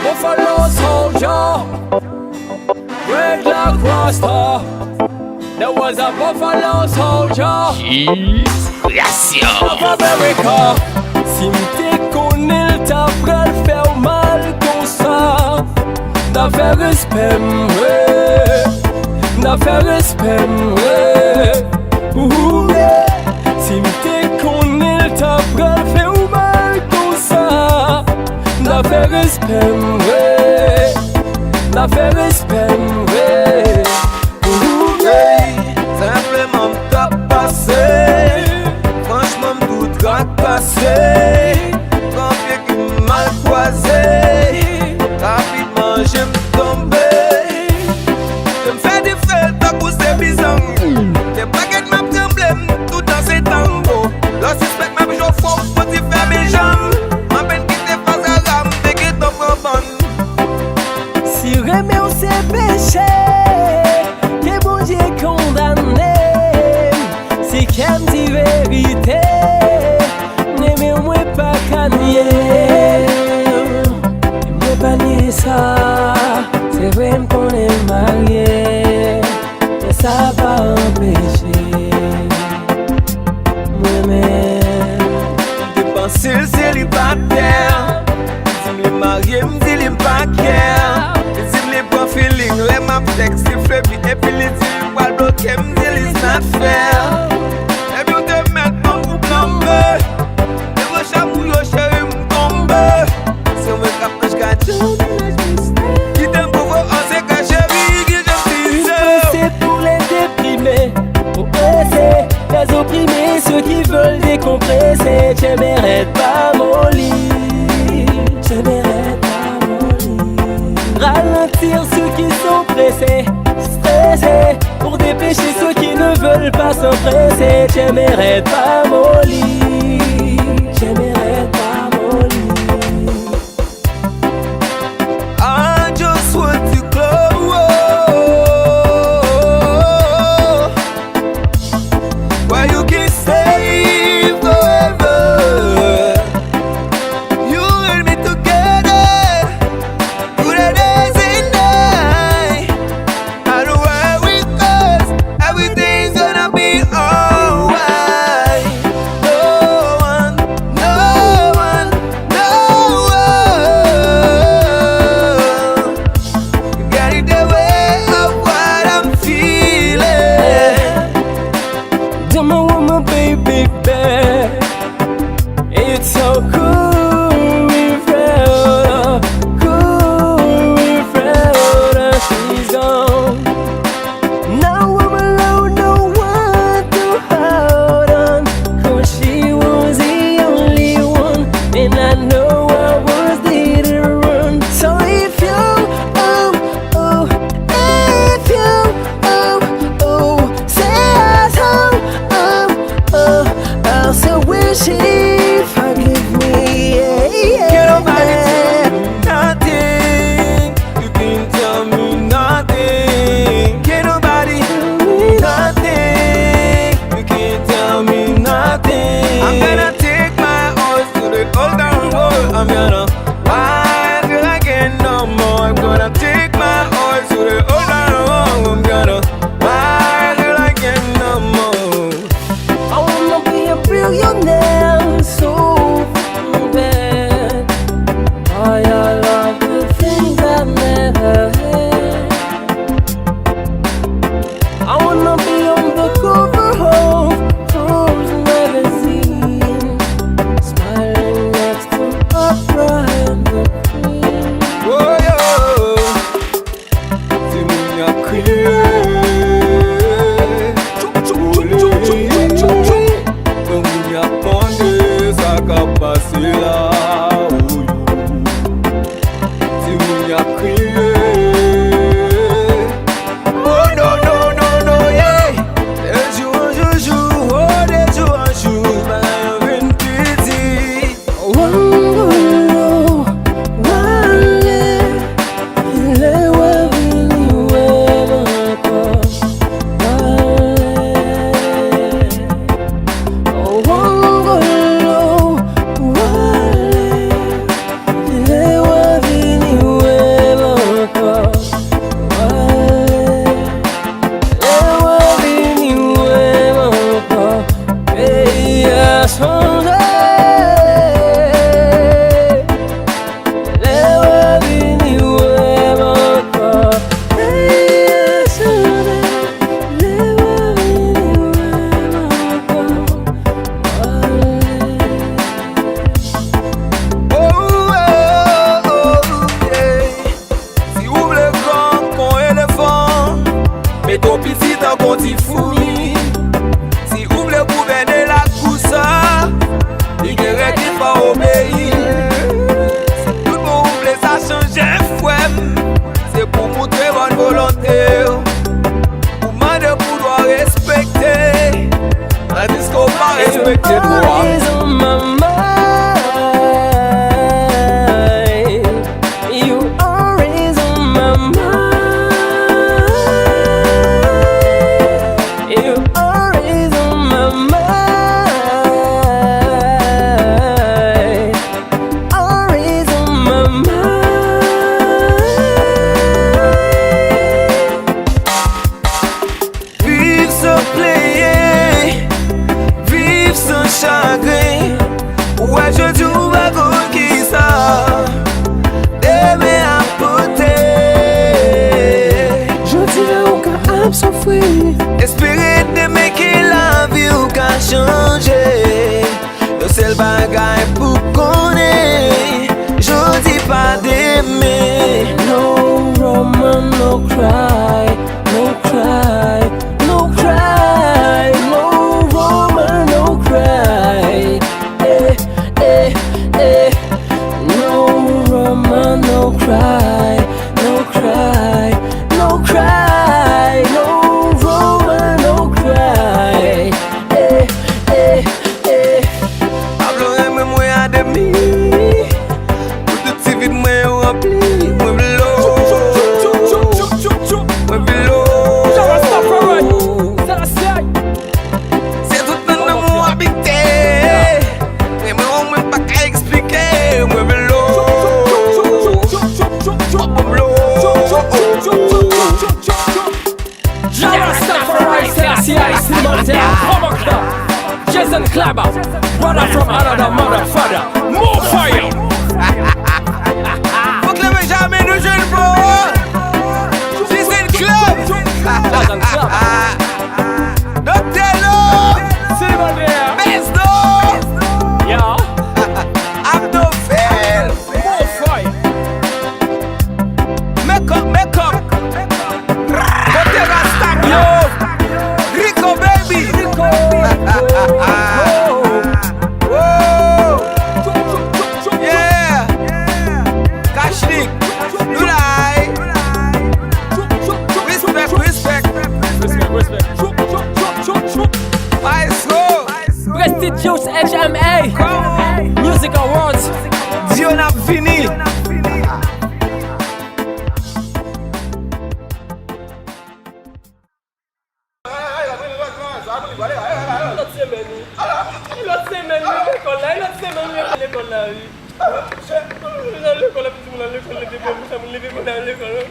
buffalo soldier, red like Rasta. There was a buffalo soldier of America. Si m'te connais, t'as pral faire mal comme ça. N'a fait respect, n'a fait respect, si m'te connais, t'as pral faire mal comme ça. N'a fait respect, n'a fait respect, simplement m't'a passé. Franchement m'doute racassé. Quand pied qui mal croisé, rapidement je m'tombé. Je m'fais des fêtes à pousser bisang. T'es baguettes m'a tremblé tout dans ces tangos. Le suspect m'a bijou fort pour t'y faire mes jambes. Ma peine qui t'est pas à rame, t'es qui t'en prend bonne. si remet au ses péchés, que bon Dieu condamné. Si qu'elle me dit vérité, n'aimez moi pas qu'à nier. Moi pas nier ça, c'est vrai qu'on est marié, mais ça va empêcher moi-même. Dépenser le célibataire. Si me marié, me dit les pas care. Si me pas feeling, les map texte, si fait et puis les dit pas bloquer, me dit les not fair. Et bien te mettre dans pour camber. Et vos chamous yo chéri me tombe. Si on me capte, je gâte. Qui t'aime pour vous, on s'est caché, qui je Une suis pensée pour les déprimés, oppressés, les opprimés, ceux qui veulent décompresser. Je mérite pas mon lit, je mérite pas mon lit. Ralentir ceux qui sont pressés, stressés, pour dépêcher ceux qui ne veulent pas s'empresser. Je mérite pas mon lit, je mérite pas mon lit. I just want to close. Where you can stay forever. You and me together through the days and night. I know where we goes, everything's gonna be alright. Oh, Vive sans player, vive sans chagrin. Ouais, je dis ou va qui ça, demain à côté. Je dirais au cas I'm so free. Espérer de que la vie ou qu'a changé. Le seul bagay pour connaître, je dis pas d'aimer. No woman, no cry, no cry, no cry, no woman, no cry. No woman, no cry, no cry, no cry, no woman, no cry. Pablo aime moi à demi. Pour toute si vite moi rempli. Moi vélo. Moi vélo. C'est tout le monde mon habité. Mais moi on même pas qu'à expliquer. Moi vélo. Pablo. Jason Clapper, brother from another mother father. More fire. Faut que les jamais nous jeunes bro. C'est une club. Jason Clapper, Doctello. Silver there. Besdo. Yeah, Abdofel. more fire. Make up. Côté Rasta yo. Rico baby. Whoa. Yeah. Kashnik. Lulai. Respect. Maestro. Prestigious HMA Music Awards. Dieu n'a fini. L'école